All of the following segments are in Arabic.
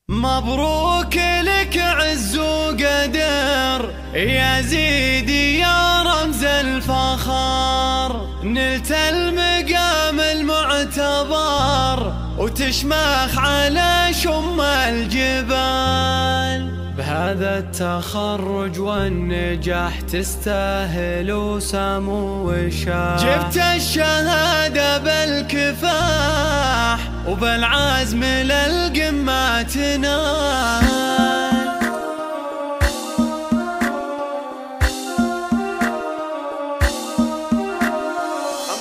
مبروك لك عز وقدر يا زيدي يا رمز الفخر، نلت المقام المعتبر وتشمخ على شم الجبال. بهذا التخرج والنجاح تستاهل وسمو وشاح، جبت الشهادة بالكفاح وبالعزم للقمة تنال.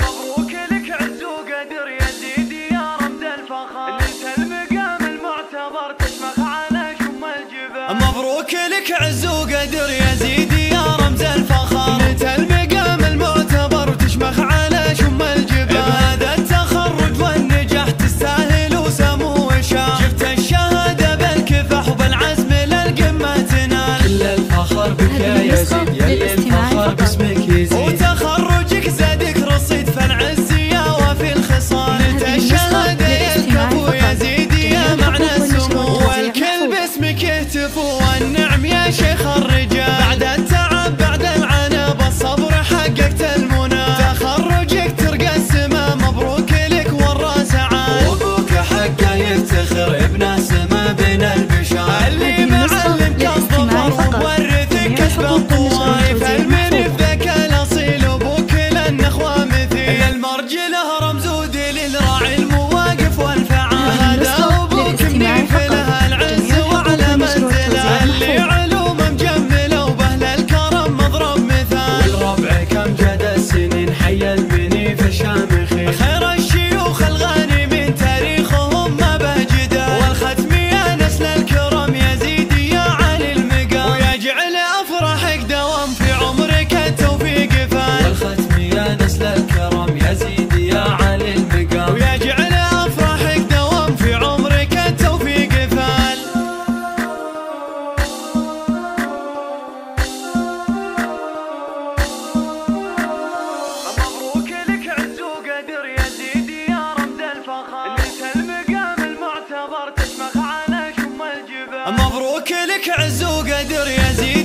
مبروك لك عز وقدر يا زيدي يا رمز الفخر، نلت المقام المعتبر تشمخ على شم الجبال. مبروك لك عز وقدر يا زيدي يا رمز الفخر، نلت المقام المعتبر وتشمخ على شم الجبال. بهذا التخرج والنجاح تستاهل وسمو وشاح، جبت الشهادة بالكفاح وبالعزم للقمة تنال. كل الفخر بك يا زيد يلي الفخر باسمك يزيد، وتخرجك زادك رصيد فالعز يا وفي الخصال. نلت الشهادة يا الكفو يا زيدي يا معنى السمو، والكل باسمك يهتفوا والنعم يا شيخ الرجال. بعد التعب بعد العناء بالصبر حققت المنى، تخرجك ترقى السما مبروك لك والراس عال. وابوك حقه يفتخر ابن سما بين البشر، اللي معلمك الظفر ومورثك كسب الطوائف. المنف ذاك الاصيل وابوك للنخوه مثيل، المرجله رمز ودليل راعي المواقف والفعال. هذا ابوك منيف له العز وعلى منزله، اللي علوم مجمله وبهل الكرم مضرب مثال. والربع كم جد السنين حي المنيف الشامخين، خير الشيوخ الغانمين تاريخهم ما به جدال. والختم يا نسل الكرم يا زيدي يا علي المقام، ويجعل افراحك دوام في عمرك التوفيق فال. والختم يا نسل الكرم يا زيدي يا علي المقام، ويجعل افراحك دوام في عمرك التوفيق فال. مبروك لك عز وقدر يا زيدي يا رمز الفخر، نلت المقام المعتبر تشمخ على شم الجبال. مبروك لك عز وقدر يا زيدي